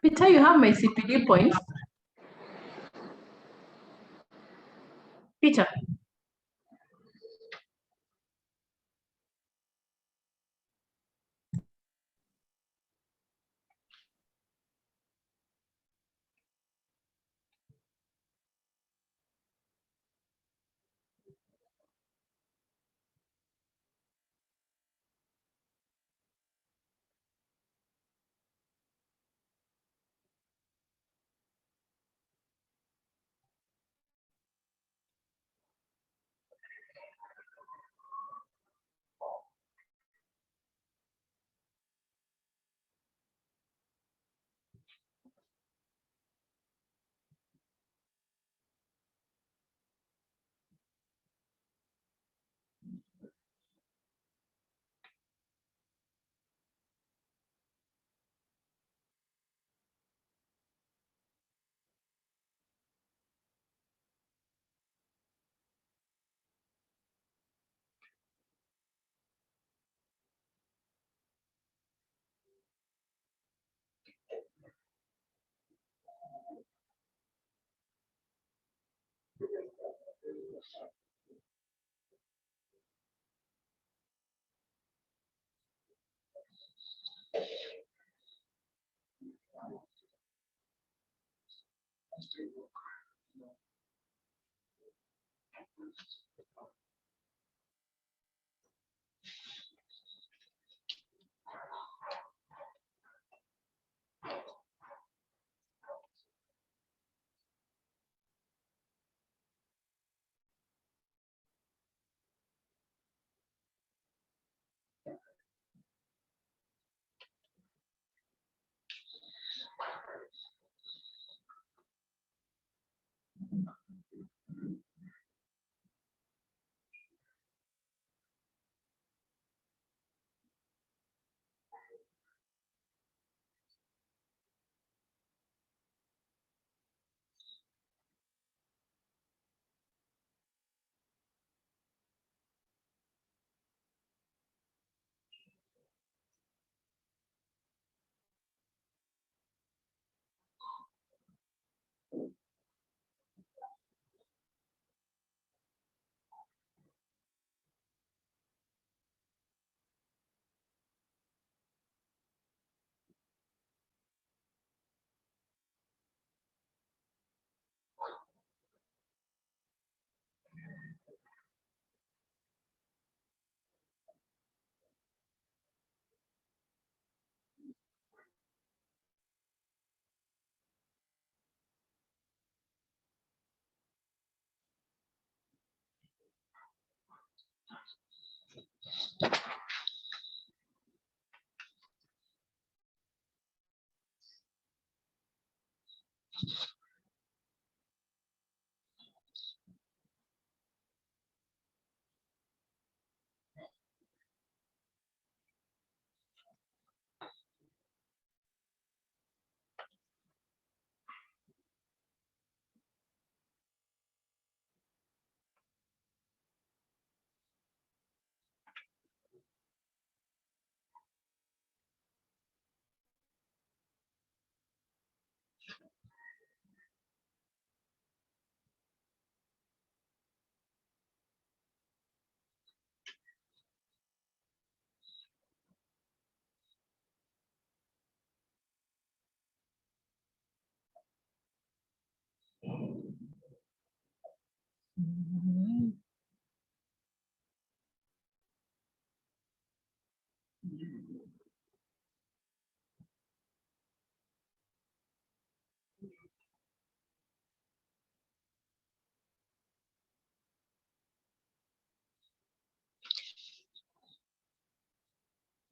Peter, you have my CPD points. Peter.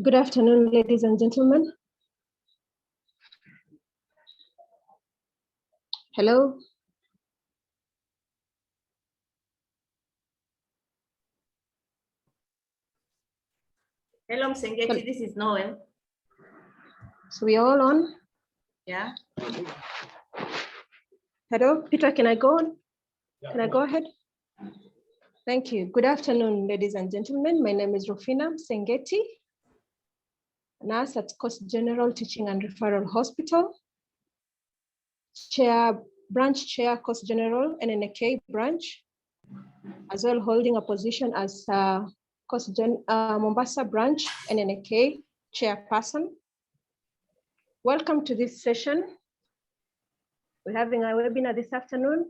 Good afternoon, ladies and gentlemen. Hello. Hello, Msengeti, this is Noel. So we are all on? Yeah. Hello, Peter, can I go on? Can I go ahead? Thank you. Good afternoon, ladies and gentlemen. My name is Rufina Msengeti, nurse at Coast General Teaching and Referral Hospital. Branch Chair, Coast General, NNK branch, as well holding a position as Mombasa branch, NNK chairperson. Welcome to this session. We're having a webinar this afternoon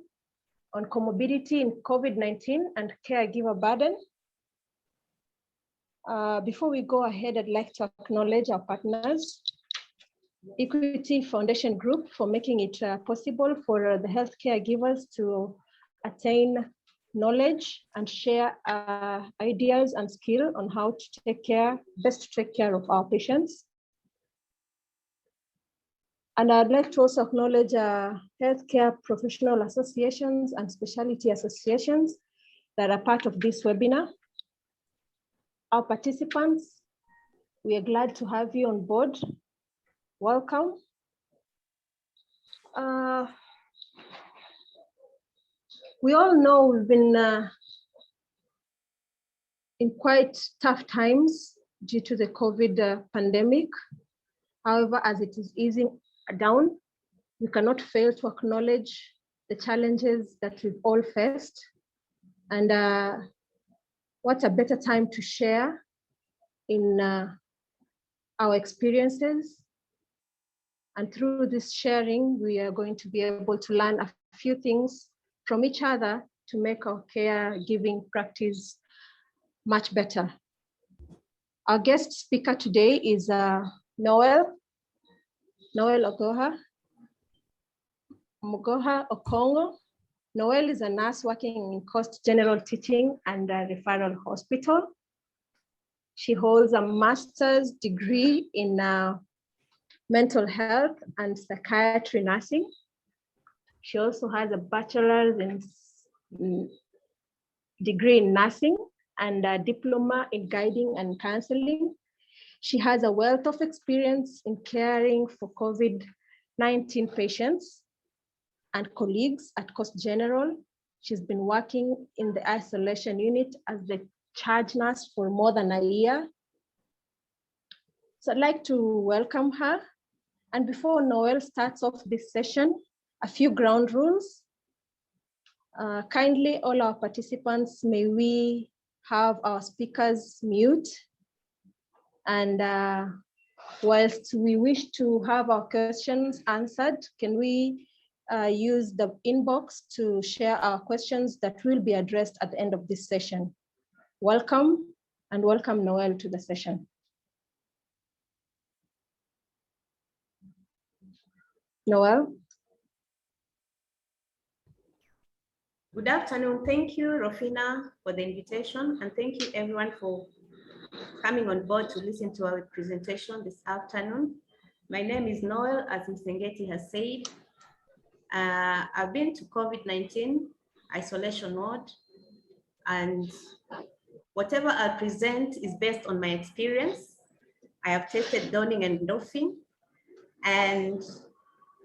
on comorbidity in COVID-19 and caregiver burden. Before we go ahead, I'd like to acknowledge our partners, Equity Foundation Group, for making it possible for the health caregivers to attain knowledge and share ideas and skill on how to best take care of our patients. And I'd like to also acknowledge healthcare professional associations and specialty associations that are part of this webinar. Our participants, we are glad to have you on board. Welcome. We all know we've been in quite tough times due to the COVID pandemic. However, as it is easing down, we cannot fail to acknowledge the challenges that we've all faced. And what a better time to share in our experiences. And through this sharing, we are going to be able to learn a few things from each other to make our caregiving practice much better. Our guest speaker today is Noel Mugoha Okongo. Noel is a nurse working in Coast General Teaching and Referral Hospital. She holds a master's degree in mental health and psychiatry nursing. She also has a bachelor's degree in nursing and a diploma in guiding and counseling. She has a wealth of experience in caring for COVID-19 patients and colleagues at Coast General. She's been working in the isolation unit as the charge nurse for more than a year. So I'd like to welcome her. And before Noel starts off this session, a few ground rules. Kindly, all our participants, may we have our speakers mute. And whilst we wish to have our questions answered, can we use the inbox to share our questions that will be addressed at the end of this session? Welcome, and welcome Noel to the session. Noel. Good afternoon. Thank you, Rofina, for the invitation, and thank you everyone for coming on board to listen to our presentation this afternoon. My name is Noel, as Msengeti has said. I've been to COVID-19 isolation ward, and whatever I present is based on my experience. I have tested downing and doffing, and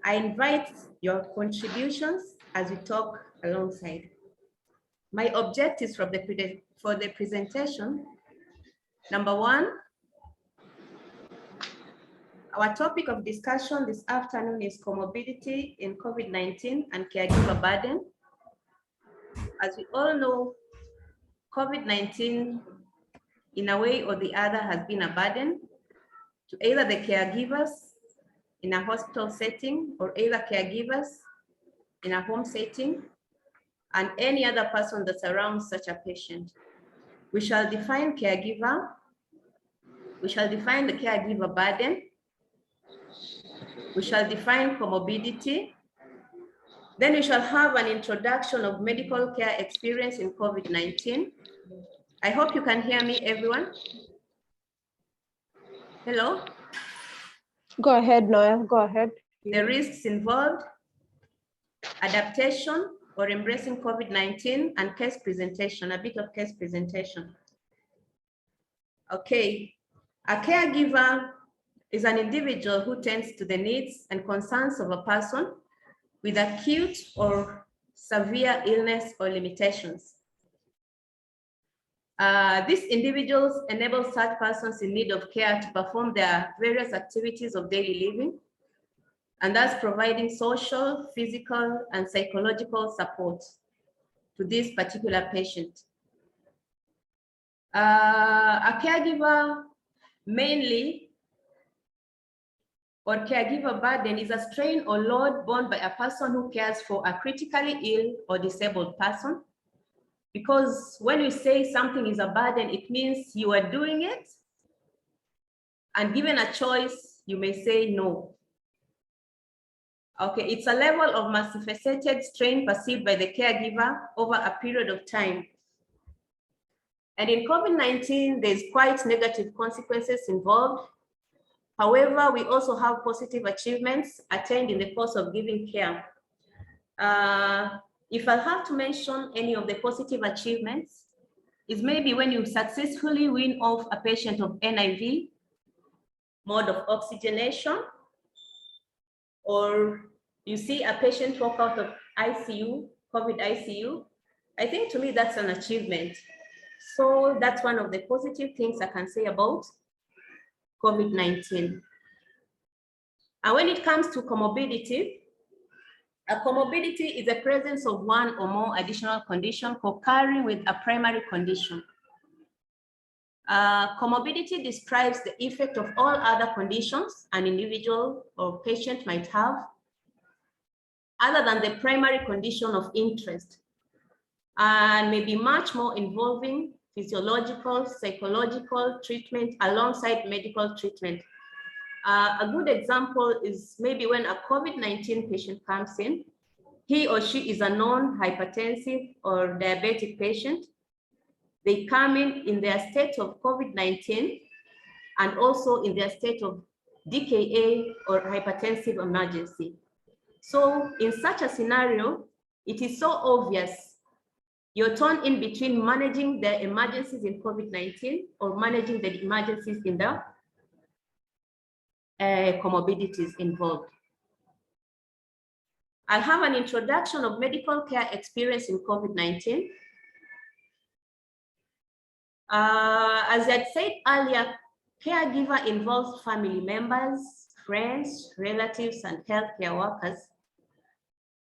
I invite your contributions as we talk alongside. My objectives for the presentation: number one, our topic of discussion this afternoon is comorbidity in COVID-19 and caregiver burden. As we all know, COVID-19 in a way or the other has been a burden to either the caregivers in a hospital setting or either caregivers in a home setting and any other person that surrounds such a patient. We shall define caregiver. We shall define the caregiver burden. We shall define comorbidity. Then we shall have an introduction of medical care experience in COVID-19. I hope you can hear me, everyone. Hello? Go ahead, Noel, go ahead. The risks involved, adaptation or embracing COVID-19, and case presentation, a bit of case presentation. Okay, a caregiver is an individual who tends to the needs and concerns of a person with acute or severe illness or limitations. These individuals enable such persons in need of care to perform their various activities of daily living. and thus providing social, physical, and psychological support to this particular patient. A caregiver mainly, or caregiver burden, is a strain or load borne by a person who cares for a critically ill or disabled person. Because when you say something is a burden, it means you are doing it, and given a choice, you may say no. Okay, it's a level of multifaceted strain perceived by the caregiver over a period of time. And in COVID-19, there's quite negative consequences involved. However, we also have positive achievements attained in the course of giving care. If I have to mention any of the positive achievements, is maybe when you successfully wean off a patient of NIV, mode of oxygenation, or you see a patient walk out of ICU, COVID ICU, I think to me that's an achievement. So that's one of the positive things I can say about COVID-19. And when it comes to comorbidity, a comorbidity is the presence of one or more additional condition co-occurring with a primary condition. Comorbidity describes the effect of all other conditions an individual or patient might have, other than the primary condition of interest, and may be much more involving physiological, psychological treatment alongside medical treatment. A good example is maybe when a COVID-19 patient comes in, he or she is a non-hypertensive or diabetic patient. They come in their state of COVID-19 and also in their state of DKA or hypertensive emergency. So in such a scenario, it is so obvious you're torn in between managing the emergencies in COVID-19 or managing the emergencies in the comorbidities involved. I'll have an introduction of medical care experience in COVID-19. As I said earlier, caregiver involves family members, friends, relatives, and healthcare workers.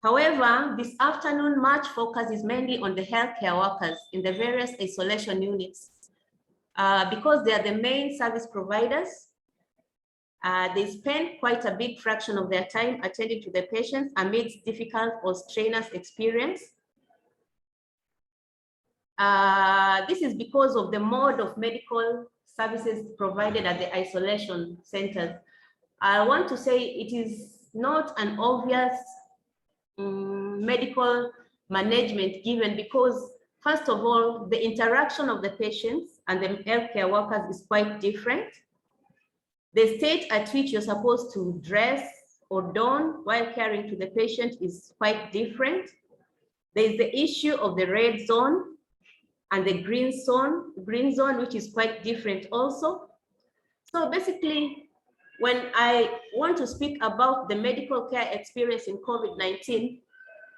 However, this afternoon, much focus is mainly on the healthcare workers in the various isolation units because they are the main service providers. They spend quite a big fraction of their time attending to the patients amidst difficult or strenuous experience. This is because of the mode of medical services provided at the isolation centers. I want to say it is not an obvious medical management given because, first of all, the interaction of the patients and the healthcare workers is quite different. The state at which you're supposed to dress or don while caring to the patient is quite different. There is the issue of the red zone and the green zone, which is quite different also. So basically, when I want to speak about the medical care experience in COVID-19,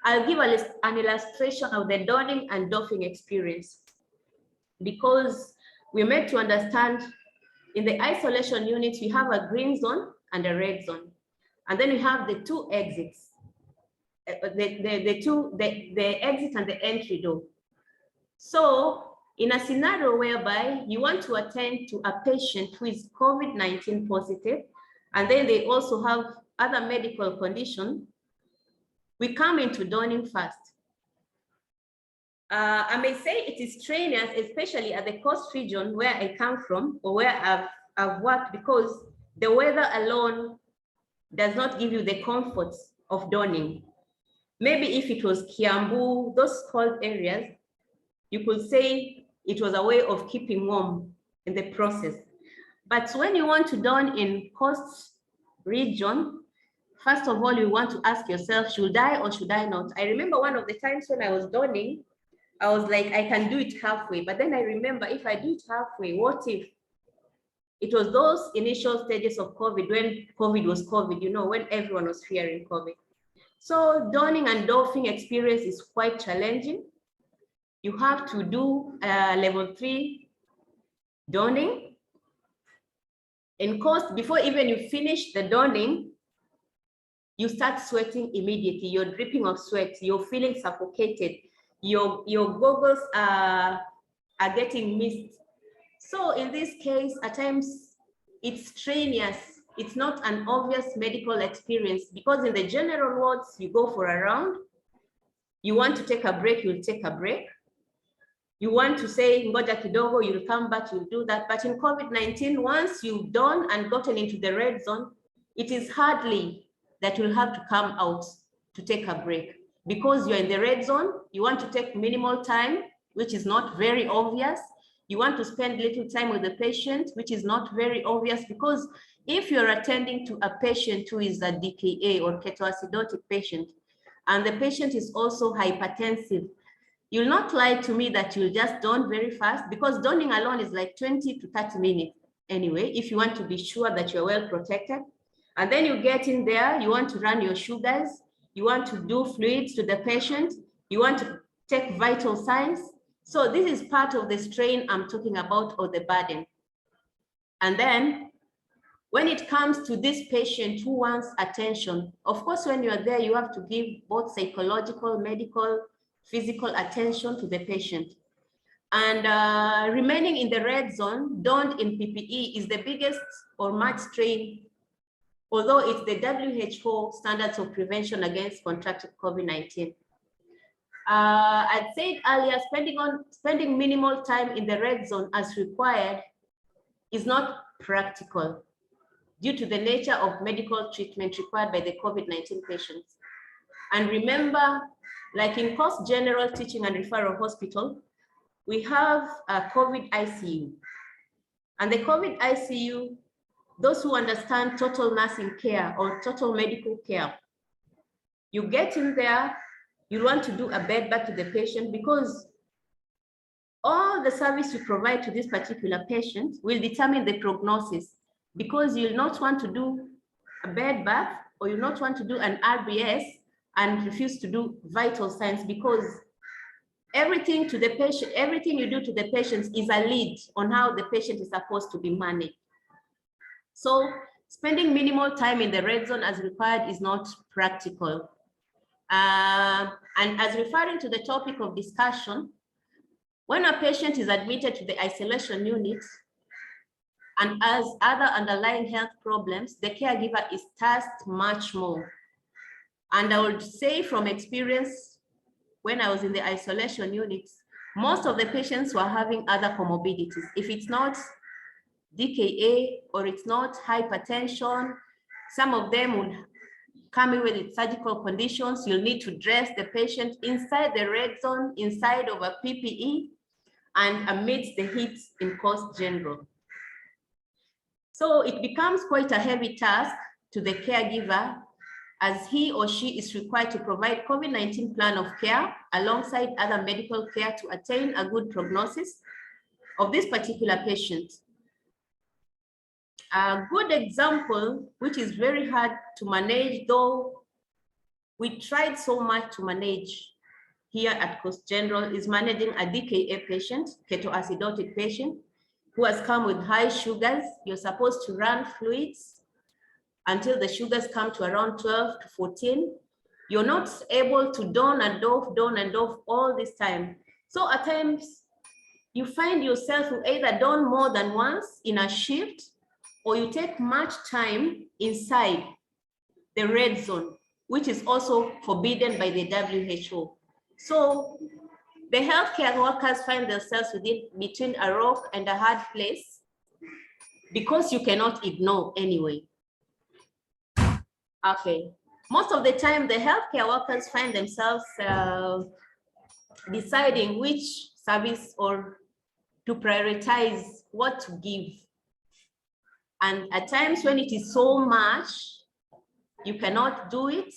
I'll give an illustration of the donning and doffing experience, because we're meant to understand in the isolation units, we have a green zone and a red zone. And then we have the two exits, the exit and the entry door. So in a scenario whereby you want to attend to a patient who is COVID-19 positive, and then they also have other medical conditions, we come into donning first. I may say it is strenuous, especially at the coast region where I come from or where I've worked, because the weather alone does not give you the comforts of donning. Maybe if it was Kiambu, those cold areas, you could say it was a way of keeping warm in the process. But when you want to don in coast region, first of all, you want to ask yourself, should I or should I not? I remember one of the times when I was donning, I was like, I can do it halfway. But then I remember, if I do it halfway, what if it was those initial stages of COVID, when COVID was COVID, you know, when everyone was fearing COVID. So donning and doffing experience is quite challenging. You have to do level 3 donning. In course, before even you finish the donning, you start sweating immediately. You're dripping of sweat. You're feeling suffocated. Your goggles are getting missed. So in this case, at times it's strenuous. It's not an obvious medical experience, because in the general wards, you go for a round. You want to take a break, you'll take a break. You want to say, ngoja kidogo, you'll come back, you'll do that. But in COVID-19, once you've done and gotten into the red zone, it is hardly that you'll have to come out to take a break. Because you're in the red zone, you want to take minimal time, which is not very obvious. You want to spend little time with the patient, which is not very obvious, because if you're attending to a patient who is a DKA or ketoacidotic patient, and the patient is also hypertensive, you'll not lie to me that you'll just don very fast, because donning alone is like 20 to 30 minutes anyway, if you want to be sure that you're well protected. And then you get in there, you want to run your sugars, you want to do fluids to the patient, you want to take vital signs. So this is part of the strain I'm talking about, or the burden. And then when it comes to this patient who wants attention, of course, when you're there, you have to give both psychological, medical, physical attention to the patient. And remaining in the red zone, donned in PPE, is the biggest or much strain, although it's the WHO standards of prevention against contracting COVID-19. I'd said earlier, spending minimal time in the red zone as required is not practical due to the nature of medical treatment required by the COVID-19 patients. And remember, like in Coast General Teaching and Referral Hospital, we have a COVID ICU. And the COVID ICU, those who understand total nursing care or total medical care, you get in there, you want to do a bed bath to the patient, because all the service you provide to this particular patient will determine the prognosis, because you'll not want to do a bed bath, or you'll not want to do an RBS and refuse to do vital signs, because everything to the patient, everything you do to the patient is a lead on how the patient is supposed to be managed. So spending minimal time in the red zone as required is not practical. And as referring to the topic of discussion, when a patient is admitted to the isolation unit and has other underlying health problems, the caregiver is tasked much more. And I would say from experience, when I was in the isolation units, most of the patients were having other comorbidities. If it's not DKA or it's not hypertension, some of them would come in with surgical conditions. You'll need to dress the patient inside the red zone, inside of a PPE, and amidst the heat in Coast General. So it becomes quite a heavy task to the caregiver, as he or she is required to provide COVID-19 plan of care alongside other medical care to attain a good prognosis of this particular patient. A good example, which is very hard to manage, though we tried so much to manage here at Coast General, is managing a DKA patient, ketoacidotic patient, who has come with high sugars. You're supposed to run fluids until the sugars come to around 12 to 14. You're not able to don and off all this time. So at times, you find yourself who either don more than once in a shift, or you take much time inside the red zone, which is also forbidden by the WHO. So the healthcare workers find themselves between a rock and a hard place, because you cannot ignore anyway. Okay, most of the time the healthcare workers find themselves deciding which service or to prioritize what to give. And at times when it is so much, you cannot do it.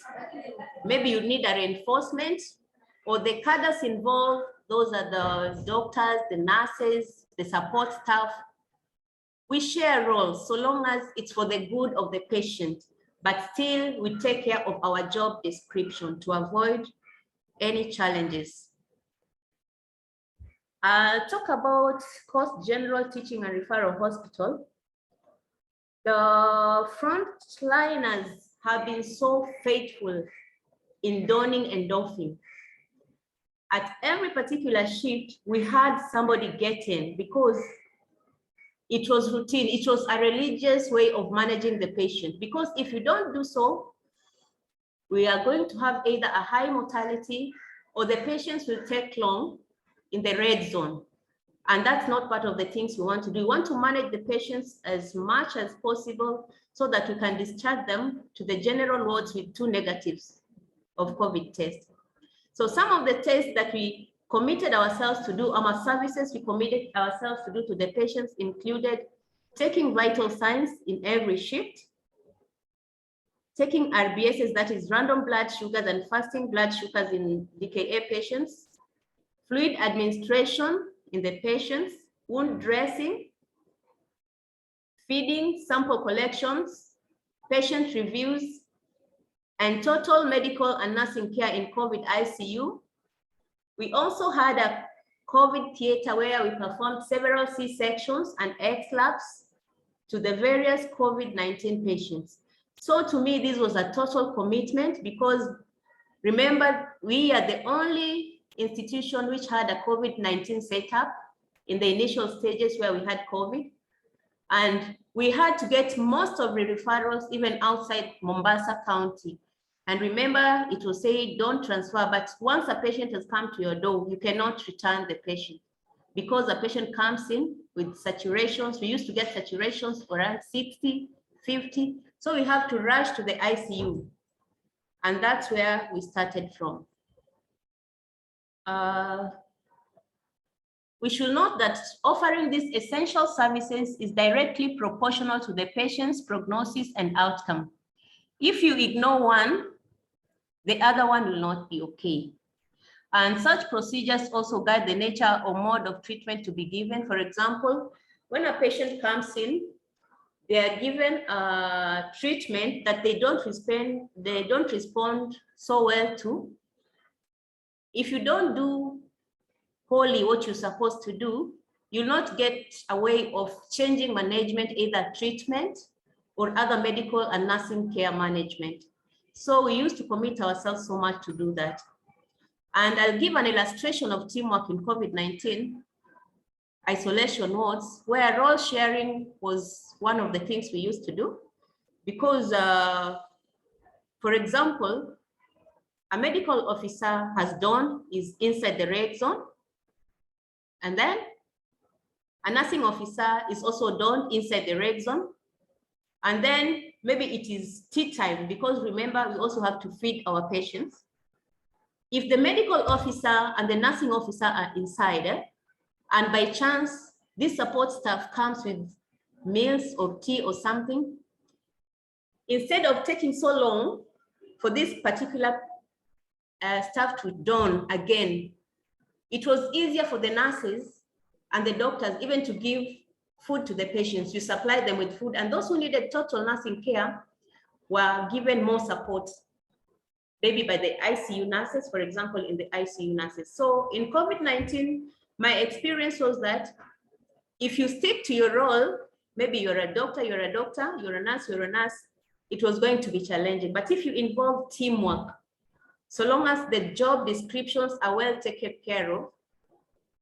Maybe you need a reinforcement, or the cadres involved, those are the doctors, the nurses, the support staff. We share roles so long as it's for the good of the patient, but still we take care of our job description to avoid any challenges. I'll talk about Coast General Teaching and Referral Hospital. The frontliners have been so faithful in donning and doffing. At every particular shift, we had somebody get in because it was routine. It was a religious way of managing the patient. Because if you don't do so, we are going to have either a high mortality or the patients will take long in the red zone. And that's not part of the things we want to do. We want to manage the patients as much as possible so that we can discharge them to the general wards with 2 negatives of COVID tests. So some of the tests that we committed ourselves to do, our services we committed ourselves to do to the patients included taking vital signs in every shift, taking RBSs, that is random blood sugars and fasting blood sugars in DKA patients, fluid administration in the patients, wound dressing, feeding, sample collections, patient reviews, and total medical and nursing care in COVID ICU. We also had a COVID theater where we performed several C-sections and X-labs to the various COVID-19 patients. So to me, this was a total commitment because remember, we are the only institution which had a COVID-19 setup in the initial stages where we had COVID. And we had to get most of the referrals even outside Mombasa County. And remember, it will say don't transfer, but once a patient has come to your door, you cannot return the patient because the patient comes in with saturations. We used to get saturations around 60, 50. So we have to rush to the ICU. And that's where we started from. We should note that offering these essential services is directly proportional to the patient's prognosis and outcome. If you ignore one, the other one will not be okay. And such procedures also guide the nature or mode of treatment to be given. For example, when a patient comes in, they are given a treatment that they don't respond so well to. If you don't do wholly what you're supposed to do, you'll not get a way of changing management, either treatment or other medical and nursing care management. So we used to commit ourselves so much to do that. And I'll give an illustration of teamwork in COVID-19 isolation wards, where role sharing was one of the things we used to do. Because, for example, a medical officer is inside the red zone. And then a nursing officer is also donned inside the red zone. And then maybe it is tea time, because remember, we also have to feed our patients. If the medical officer and the nursing officer are inside, and by chance, this support staff comes with meals or tea or something, instead of taking so long for this particular staff to don again, it was easier for the nurses and the doctors even to give food to the patients. You supply them with food, and those who needed total nursing care were given more support, maybe by the ICU nurses, for example, in the ICU nurses. So in COVID-19, my experience was that if you stick to your role, maybe you're a doctor, you're a doctor, you're a nurse, you're a nurse, it was going to be challenging. But if you involve teamwork, so long as the job descriptions are well taken care of,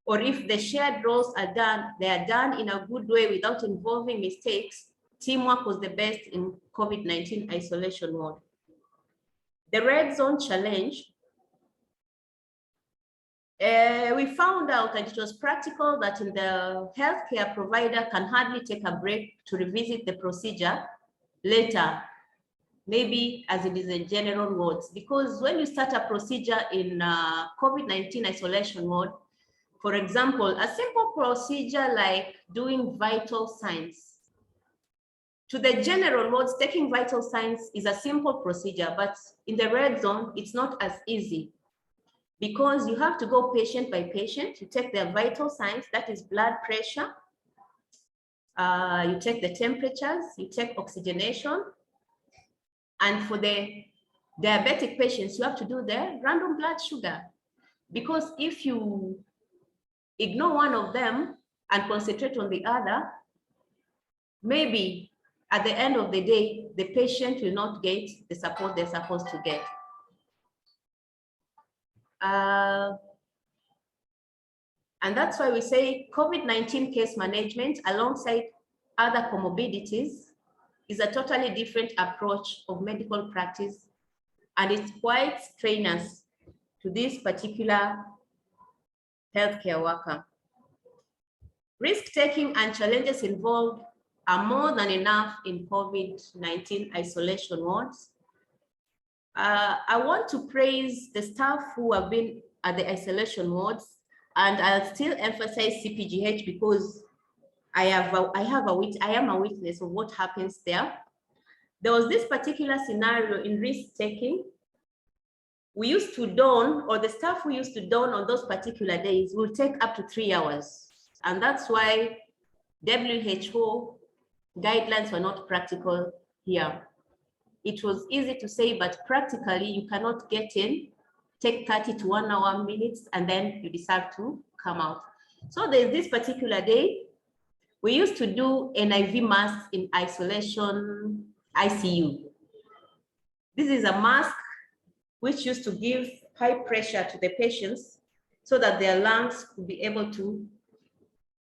or if the shared roles are done, they are done in a good way without involving mistakes, teamwork was the best in COVID-19 isolation ward. The red zone challenge, we found out that it was practical that the healthcare provider can hardly take a break to revisit the procedure later, maybe as it is in general wards. Because when you start a procedure in COVID-19 isolation ward, for example, a simple procedure like doing vital signs, to the general wards, taking vital signs is a simple procedure, but in the red zone, it's not as easy because you have to go patient by patient. You take their vital signs, that is blood pressure, you take the temperatures, you take oxygenation, and for the diabetic patients, you have to do their random blood sugar, because if you ignore one of them and concentrate on the other, maybe at the end of the day, the patient will not get the support they're supposed to get. And that's why we say COVID-19 case management alongside other comorbidities is a totally different approach of medical practice, and it's quite strenuous to this particular healthcare worker. Risk-taking and challenges involved are more than enough in COVID-19 isolation wards. I want to praise the staff who have been at the isolation wards, and I'll still emphasize CPGH because I am a witness of what happens there. There was this particular scenario in risk-taking. We used to don, or the staff who used to don on those particular days will take up to 3 hours. And that's why WHO guidelines were not practical here. It was easy to say, but practically you cannot get in, take 30 to 1 hour minutes, and then you decide to come out. So there's this particular day, we used to do NIV masks in isolation ICU. This is a mask which used to give high pressure to the patients so that their lungs could be able to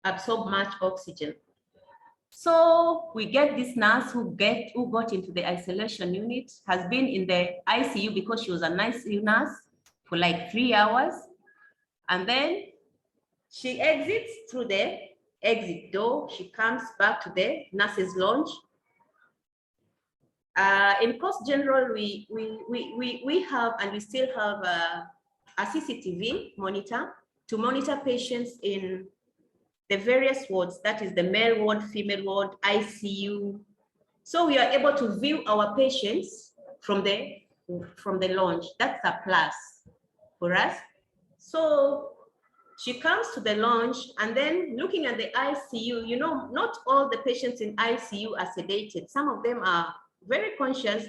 absorb much oxygen. So we get this nurse who got into the isolation unit, has been in the ICU because she was an ICU nurse for like 3 hours. And then she exits through the exit door. She comes back to the nurse's lounge. In Coast General, we have, and we still have a CCTV monitor to monitor patients in the various wards, that is the male ward, female ward, ICU. So we are able to view our patients from the lounge. That's a plus for us. So she comes to the lounge, and then looking at the ICU, you know, not all the patients in ICU are sedated. Some of them are very conscious,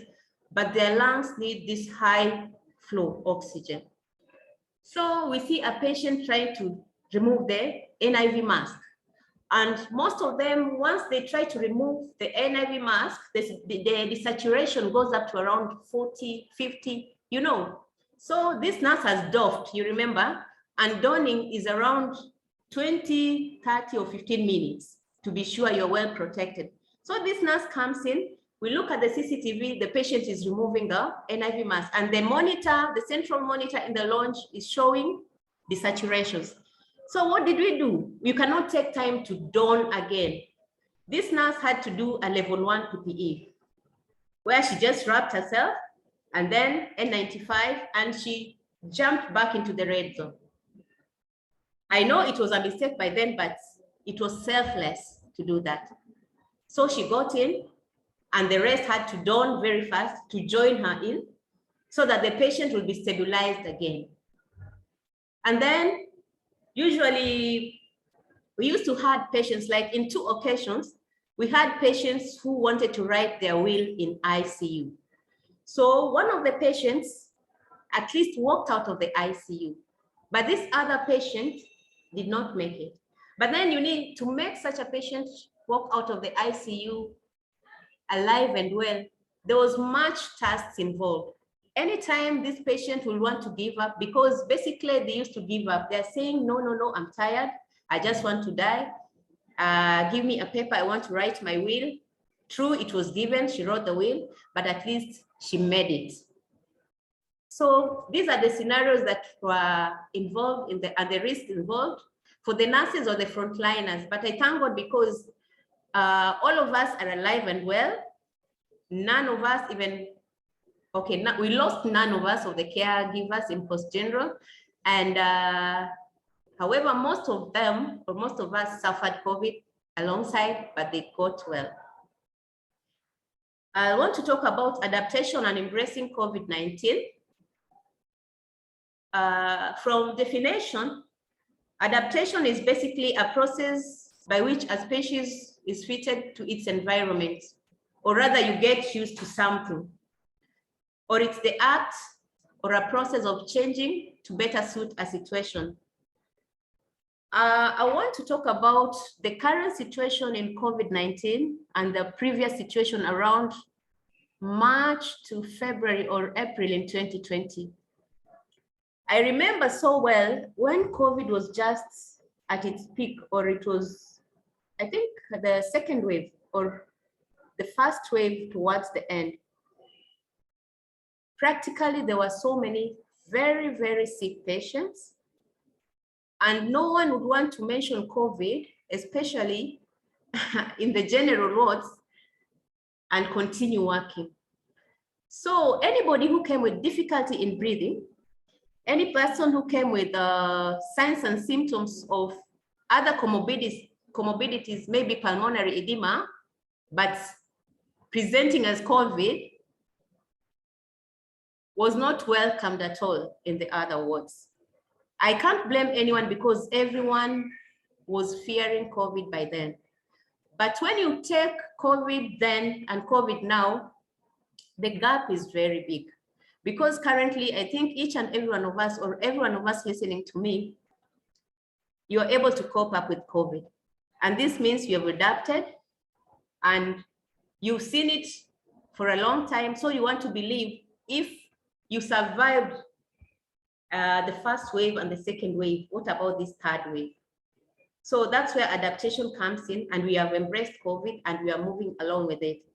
but their lungs need this high flow oxygen. So we see a patient trying to remove the NIV mask. And most of them, once they try to remove the NIV mask, the saturation goes up to around 40, 50, you know. So this nurse has doffed, you remember, and donning is around 20, 30 or 15 minutes to be sure you're well protected. So this nurse comes in, we look at the CCTV, the patient is removing the NIV mask, and the monitor, the central monitor in the lounge is showing the saturations. So what did we do? You cannot take time to don again. This nurse had to do a level 1 PPE, where she just wrapped herself and then N95, and she jumped back into the red zone. I know it was a mistake by then, but it was selfless to do that. So she got in, and the rest had to don very fast to join her in so that the patient will be stabilized again. And then usually we used to have patients, like in 2 occasions, we had patients who wanted to write their will in ICU. So one of the patients at least walked out of the ICU, but this other patient did not make it. But then you need to make such a patient walk out of the ICU alive and well. There was much tasks involved. Anytime this patient will want to give up, because basically they used to give up. They're saying, no, no, no, I'm tired. I just want to die. Give me a paper. I want to write my will. True, it was given. She wrote the will, but at least she made it. So these are the scenarios that were involved in and the risk involved for the nurses or the frontliners. But I thank God because all of us are alive and well. None of us even, okay, we lost none of us of the caregivers in Coast General. And however, most of them, or most of us suffered COVID alongside, but they got well. I want to talk about adaptation and embracing COVID-19. From definition, adaptation is basically a process by which a species is fitted to its environment, or rather you get used to something, or it's the act or a process of changing to better suit a situation. I want to talk about the current situation in COVID-19 and the previous situation around March to February or April in 2020. I remember so well when COVID was just at its peak, or it was, I think, the second wave or the first wave towards the end. Practically, there were so many very, very sick patients, and no one would want to mention COVID, especially in the general wards, and continue working. So anybody who came with difficulty in breathing, any person who came with signs and symptoms of other comorbidities, maybe pulmonary edema, but presenting as COVID, was not welcomed at all in the other wards. I can't blame anyone because everyone was fearing COVID by then. But when you take COVID then and COVID now, the gap is very big. Because currently, I think each and every one of us, or every one of us listening to me, you're able to cope up with COVID. And this means you have adapted and you've seen it for a long time. So you want to believe if you survived the first wave and the second wave, what about this third wave? So that's where adaptation comes in, and we have embraced COVID and we are moving along with it.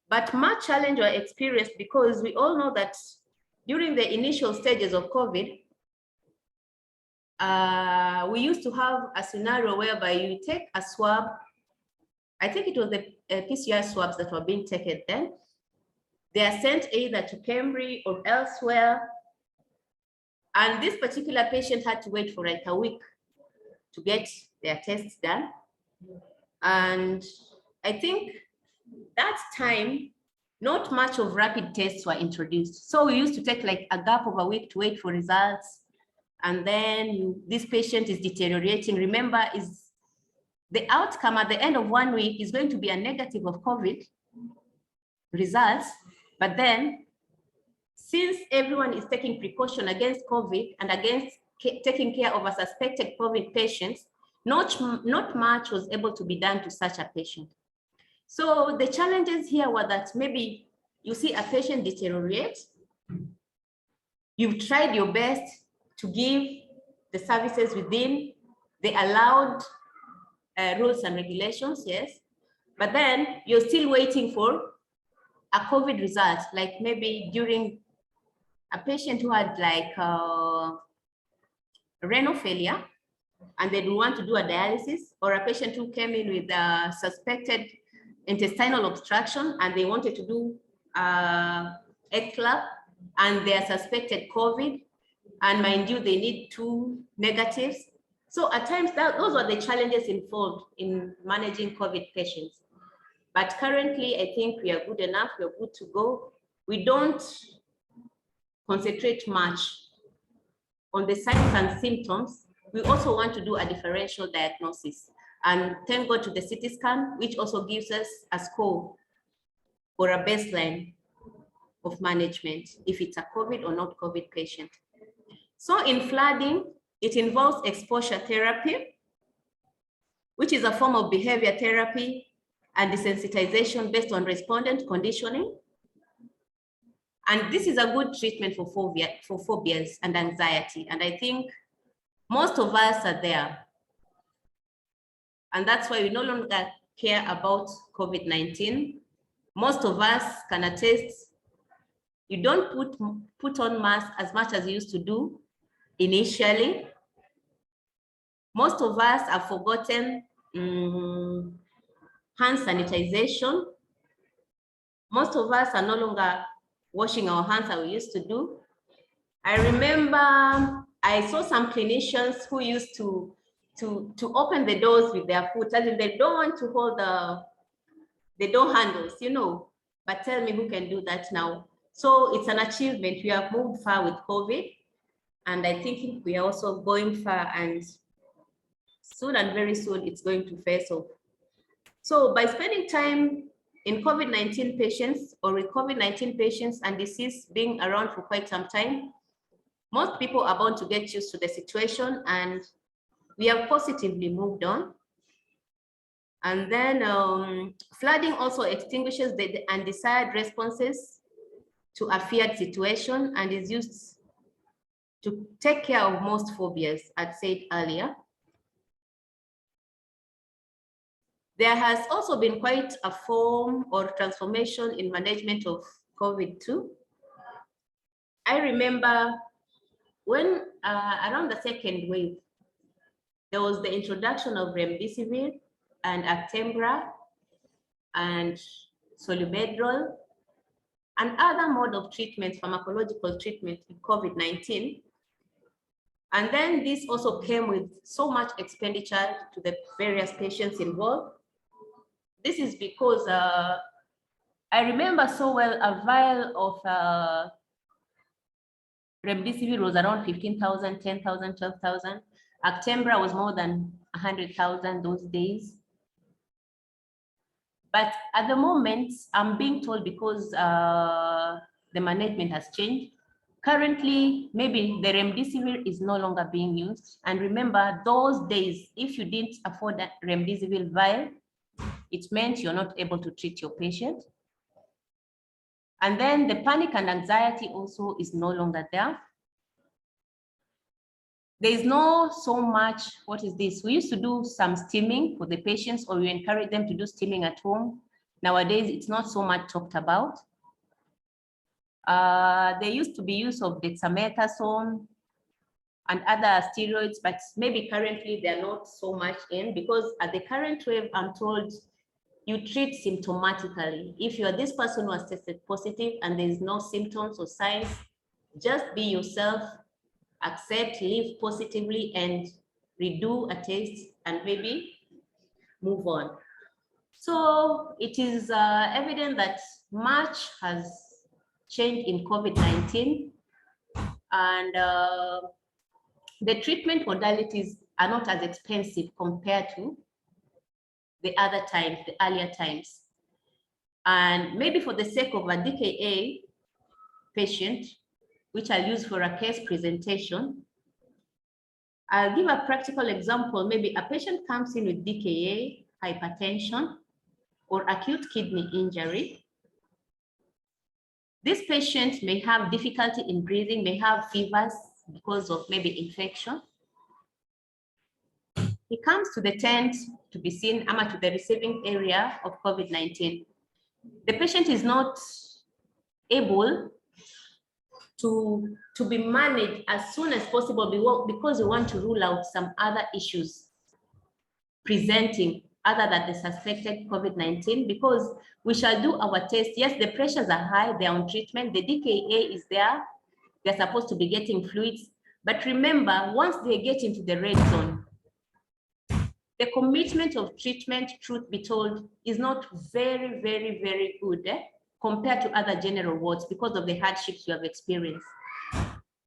But much challenge were experienced because we all know that during the initial stages of COVID, we used to have a scenario whereby you take a swab. I think it was the PCR swabs that were being taken then. They are sent either to Cambridge or elsewhere. And this particular patient had to wait for like a week to get their tests done. And I think that time, not much of rapid tests were introduced. So we used to take like a gap of a week to wait for results. And then this patient is deteriorating. Remember, is the outcome at the end of 1 week is going to be a negative of COVID results. But then, since everyone is taking precaution against COVID and against taking care of a suspected COVID patient, not much was able to be done to such a patient. So the challenges here were that maybe you see a patient deteriorate, you've tried your best to give the services within the allowed rules and regulations, yes, but then you're still waiting for a COVID result, like maybe during a patient who had like renal failure and they don't want to do a dialysis, or a patient who came in with a suspected intestinal obstruction and they wanted to do ECLA and they are suspected COVID, and mind you, they need 2 negatives. So at times those were the challenges involved in managing COVID patients. But currently, I think we are good enough, we're good to go. We don't concentrate much on the signs and symptoms. We also want to do a differential diagnosis. And thank God to the CT scan, which also gives us a score or a baseline of management, if it's a COVID or not COVID patient. So in flooding, it involves exposure therapy, which is a form of behavior therapy and desensitization based on respondent conditioning. And this is a good treatment for phobias and anxiety. And I think most of us are there. And that's why we no longer care about COVID-19. Most of us can attest, you don't put on masks as much as you used to do initially. Most of us have forgotten hand sanitization. Most of us are no longer washing our hands as we used to do. I remember I saw some clinicians who used to open the doors with their foot, as if they don't want to hold the door handles, you know, but tell me who can do that now. So it's an achievement. We have moved far with COVID, and I think we are also going far, and soon and very soon it's going to face off. So by spending time in COVID-19 patients, or with COVID-19 patients and disease being around for quite some time, most people are bound to get used to the situation, and we have positively moved on. And then flooding also extinguishes the undesired responses to a feared situation and is used to take care of most phobias, as said earlier. There has also been quite a form or transformation in management of COVID too. I remember when around the second wave, there was the introduction of remdesivir and Actembra and Solubedrol and other mode of treatment, pharmacological treatment in COVID-19. And then this also came with so much expenditure to the various patients involved. This is because I remember so well a vial of remdesivir was around 15,000, 10,000, 12,000. Actembra was more than 100,000 those days. But at the moment, I'm being told because the management has changed. Currently, maybe the remdesivir is no longer being used. And remember, those days, if you didn't afford that remdesivir vial, it meant you're not able to treat your patient. And then the panic and anxiety also is no longer there. There is no so much, what is this? We used to do some steaming for the patients, or we encourage them to do steaming at home. Nowadays, it's not so much talked about. There used to be use of dexamethasone and other steroids, but maybe currently they're not so much in, because at the current wave, I'm told you treat symptomatically. If you're this person who has tested positive and there's no symptoms or signs, just be yourself, accept, live positively, and redo a test and maybe move on. So it is evident that much has changed in COVID-19, and the treatment modalities are not as expensive compared to the other times, the earlier times. And maybe for the sake of a DKA patient, which I'll use for a case presentation, I'll give a practical example. Maybe a patient comes in with DKA, hypertension, or acute kidney injury. This patient may have difficulty in breathing, may have fevers because of maybe infection. He comes to the tent to be seen, to the receiving area of COVID-19. The patient is not able to be managed as soon as possible because we want to rule out some other issues presenting other than the suspected COVID-19, because we shall do our test. Yes, the pressures are high, they're on treatment, the DKA is there, they're supposed to be getting fluids. But remember, once they get into the red zone, the commitment of treatment, truth be told, is not very, very, very good compared to other general wards because of the hardships you have experienced.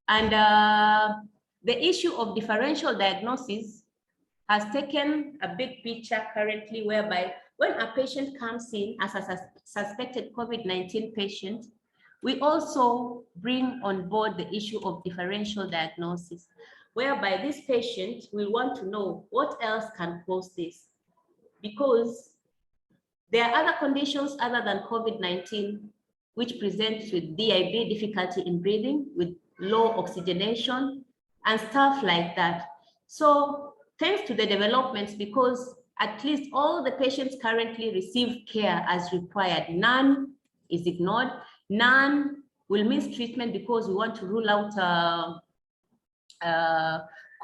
And the issue of differential diagnosis has taken a big picture currently, whereby when a patient comes in as a suspected COVID-19 patient, we also bring on board the issue of differential diagnosis, whereby this patient will want to know what else can cause this, because there are other conditions other than COVID-19 which present with DIB, difficulty in breathing, with low oxygenation and stuff like that. So thanks to the developments, because at least all the patients currently receive care as required, none is ignored, none will miss treatment because we want to rule out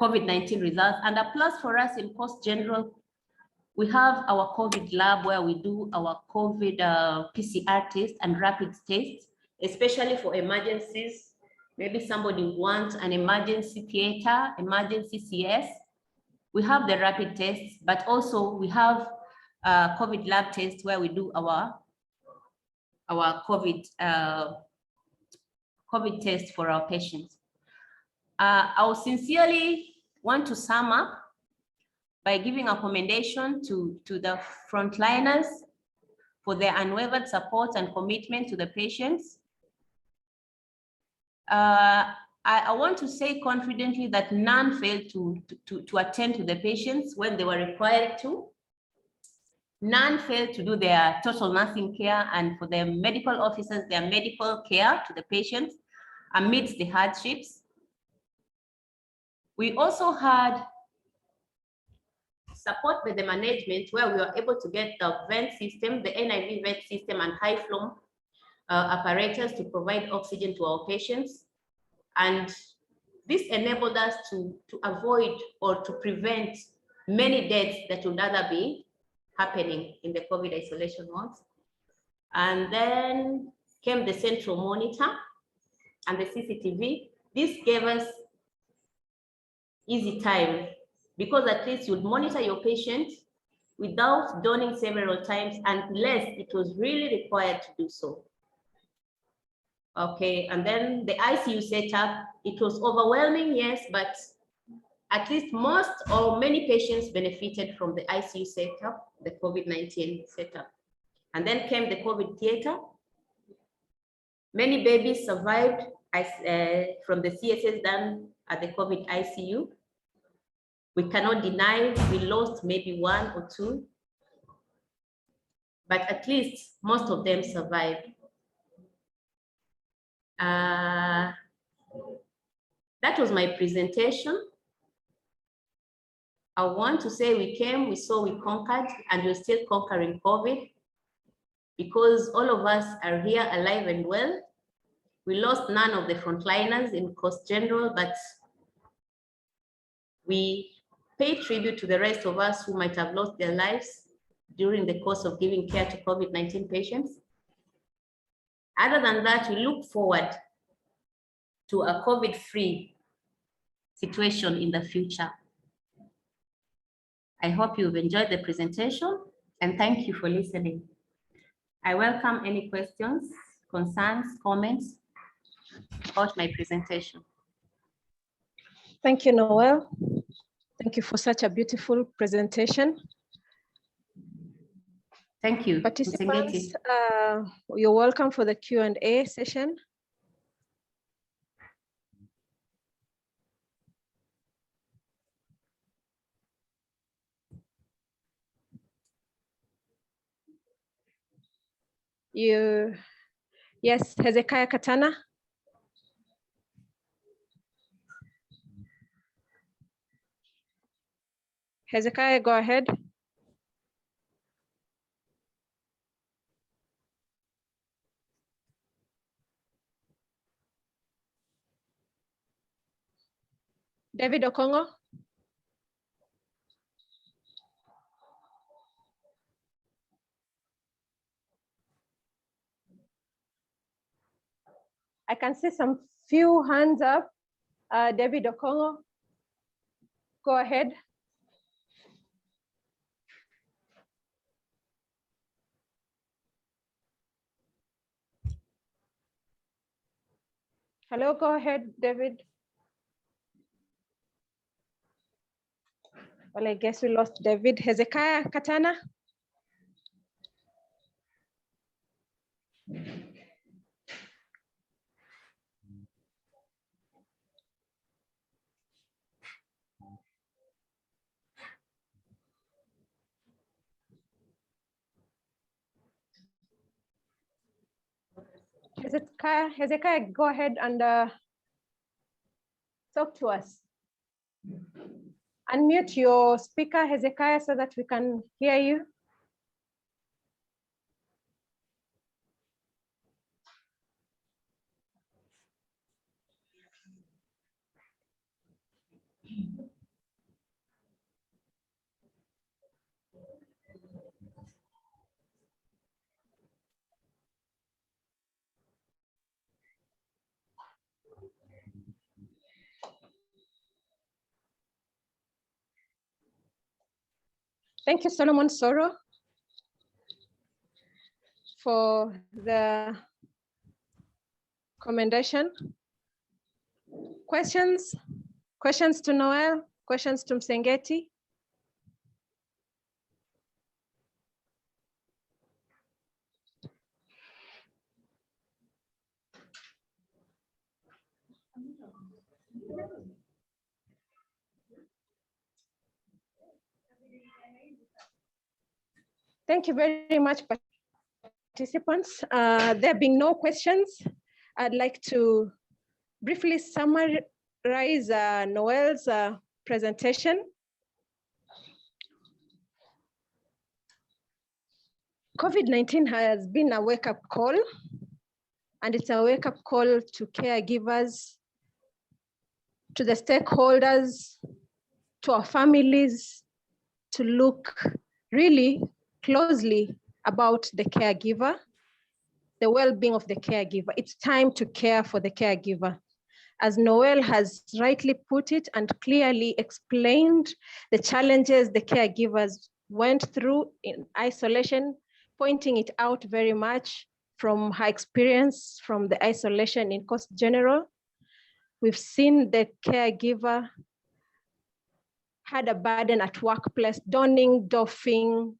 COVID-19 results. And a plus for us in Post General, we have our COVID lab where we do our COVID PCR test and rapid tests, especially for emergencies. Maybe somebody wants an emergency theater, emergency CS. We have the rapid tests, but also we have COVID lab tests where we do our COVID test for our patients. I would sincerely want to sum up by giving a commendation to the frontliners for their unwavering support and commitment to the patients. I I want to say confidently that none failed to attend to the patients when they were required to. None failed to do their total nursing care, and for the medical officers, their medical care to the patients amidst the hardships. We also had support by the management where we were able to get the vent system, the NIV vent system and high flow apparatus to provide oxygen to our patients. And this enabled us to avoid or to prevent many deaths that would other be happening in the COVID isolation wards. And then came the central monitor and the CCTV. This gave us easy time because at least you'd monitor your patient without donning several times unless it was really required to do so. Okay, and then the ICU setup, it was overwhelming, yes, but at least most or many patients benefited from the ICU setup, the COVID-19 setup. And then came the COVID theater. Many babies survived from the CSS done at the COVID ICU. We cannot deny we lost maybe one or two, but at least most of them survived. That was my presentation. I want to say we came, we saw, we conquered, and we're still conquering COVID because all of us are here alive and well. We lost none of the frontliners in Coast General, but we pay tribute to the rest of us who might have lost their lives during the course of giving care to COVID-19 patients. Other than that, we look forward to a COVID-free situation in the future. I hope you've enjoyed the presentation and thank you for listening. I welcome any questions, concerns, comments about my presentation. Thank you, Noel. Thank you for such a beautiful presentation. Thank you. Participants, you're welcome for the Q&A session. Yes, Hezekiah Katana. Hezekiah, go ahead. David Okongo. I can see some few hands up. David Okongo, go ahead. Hello, go ahead, David. Well, I guess we lost David. Hezekiah Katana. Hezekiah, go ahead and talk to us. Unmute your speaker, Hezekiah, so that we can hear you. Thank you, Solomon Soro, for the commendation. Questions? Questions to Noel? Questions to Msengeti? Thank you very much, participants. There being no questions, I'd like to briefly summarize Noel's presentation. COVID-19 has been a wake-up call, and it's a wake-up call to caregivers, to the stakeholders, to our families, to look really closely about the caregiver, the well-being of the caregiver. It's time to care for the caregiver. As Noel has rightly put it and clearly explained the challenges the caregivers went through in isolation, pointing it out very much from her experience from the isolation in Coast General. We've seen the caregiver had a burden at workplace, donning, doffing,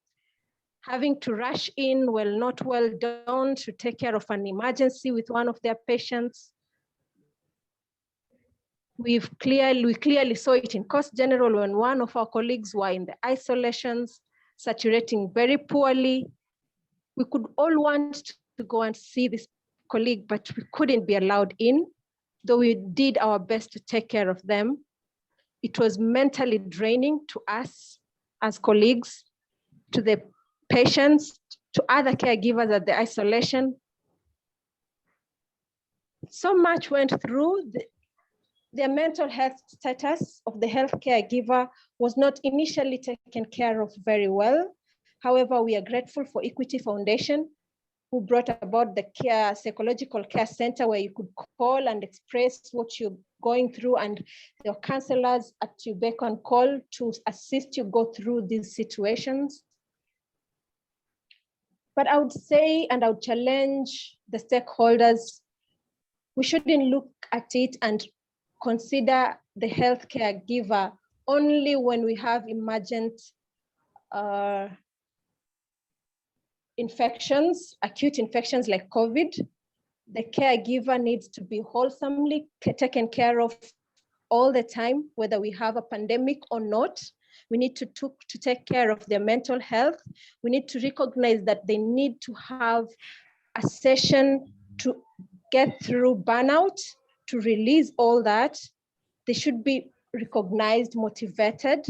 having to rush in well, not well done to take care of an emergency with one of their patients. We clearly saw it in Coast General when one of our colleagues were in the isolations, saturating very poorly. We could all want to go and see this colleague, but we couldn't be allowed in, though we did our best to take care of them. It was mentally draining to us as colleagues, to the patients, to other caregivers at the isolation. So much went through. Their mental health status of the health caregiver was not initially taken care of very well. However, we are grateful for Equity Foundation, who brought about the psychological care center where you could call and express what you're going through, and there are counselors at your beck and call to assist you go through these situations. But I would say, and I would challenge the stakeholders, we shouldn't look at it and consider the health caregiver only when we have emergent infections, acute infections like COVID. The caregiver needs to be wholesomely taken care of all the time, whether we have a pandemic or not. We need to take care of their mental health. We need to recognize that they need to have a session to get through burnout, to release all that. They should be recognized, motivated.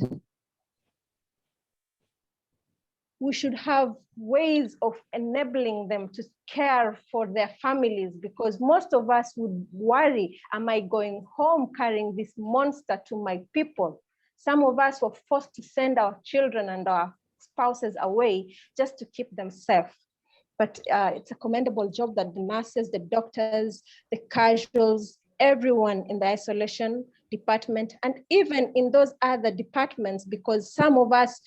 We should have ways of enabling them to care for their families, because most of us would worry, am I going home carrying this monster to my people? Some of us were forced to send our children and our spouses away just to keep them safe. But it's a commendable job that the nurses, the doctors, the casuals, everyone in the isolation department, and even in those other departments, because some of us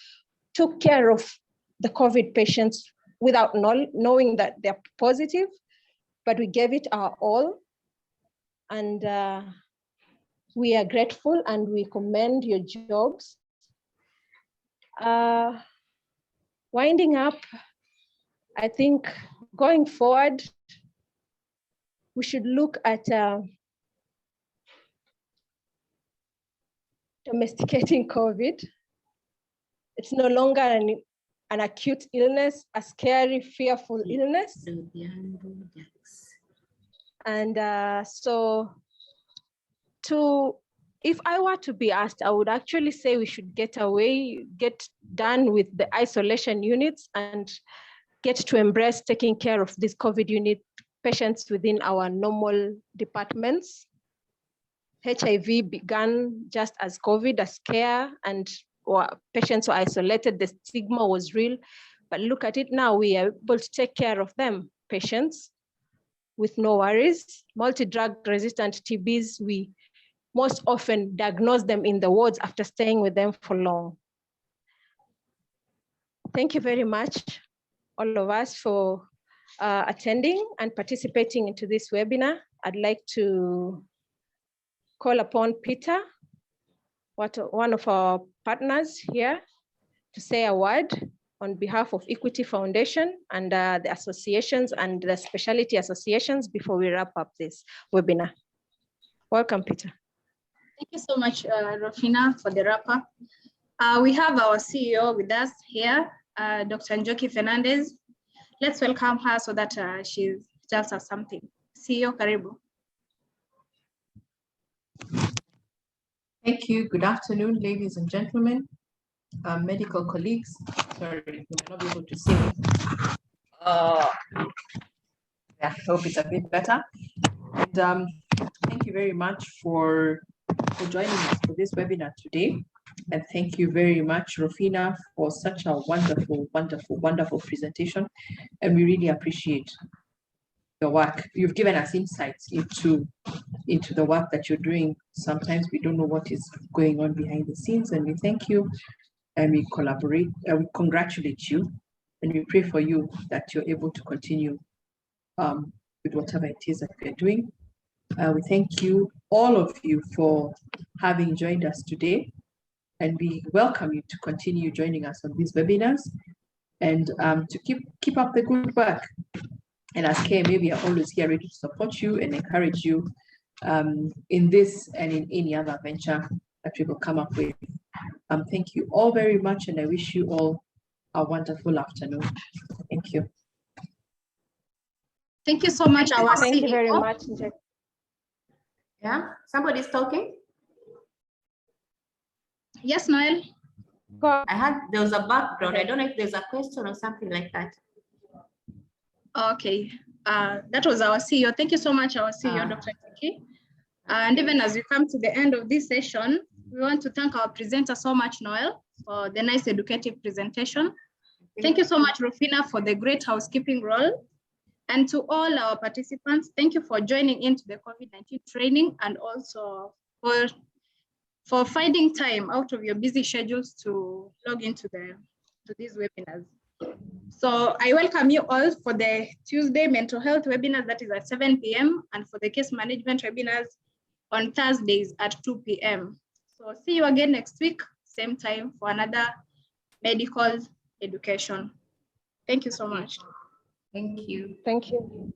took care of the COVID patients without knowing that they're positive, but we gave it our all. And we are grateful and we commend your jobs. Winding up, I think going forward, we should look at domesticating COVID. It's no longer an acute illness, a scary, fearful illness. And so if I were to be asked, I would actually say we should get done with the isolation units and get to embrace taking care of these COVID unit patients within our normal departments. HIV began just as COVID, a scare, and patients were isolated, the stigma was real. But look at it now, we are able to take care of them, patients, with no worries. Multi-drug resistant TBs, we most often diagnose them in the wards after staying with them for long. Thank you very much, all of us, for attending and participating into this webinar. I'd like to call upon Peter, one of our partners here, to say a word on behalf of Equity Foundation and the associations and the specialty associations before we wrap up this webinar. Welcome, Peter. Thank you so much, Rofina, for the wrap-up. We have our CEO with us here, Dr. Njoki Fernandez. Let's welcome her so that she tells us something. CEO, karibu. Thank you. Good afternoon, ladies and gentlemen, medical colleagues. Sorry, you might not be able to see me. I hope it's a bit better. And thank you very much for joining us for this webinar today. And thank you very much, Rofina, for such a wonderful, wonderful, wonderful presentation. And we really appreciate your work. You've given us insights into the work that you're doing. Sometimes we don't know what is going on behind the scenes, and we thank you and we collaborate and we congratulate you, and we pray for you that you're able to continue with whatever it is that we're doing. We thank you, all of you, for having joined us today, and we welcome you to continue joining us on these webinars and to keep up the good work. And as KMA, we are always here ready to support you and encourage you in this and in any other venture that we will come up with. Thank you all very much, and I wish you all a wonderful afternoon. Thank you. Thank you so much, our Thank CEO. you very much. Yeah, somebody's talking. Yes, Noel. Go. I had, there was a background. I don't know if there's a question or something like that. Okay, that was our CEO. Thank you so much, our CEO, Dr. Njoki. And even as we come to the end of this session, we want to thank our presenter so much, Noel, for the nice educative presentation. Thank you so much, Rofina, for the great housekeeping role. And to all our participants, thank you for joining into the COVID-19 training, and also for finding time out of your busy schedules to log into these webinars. So I welcome you all for the Tuesday mental health webinars, that is at 7 p.m. and for the case management webinars on Thursdays at 2 p.m. So see you again next week, same time, for another medical education. Thank you so much. Thank you. Thank you.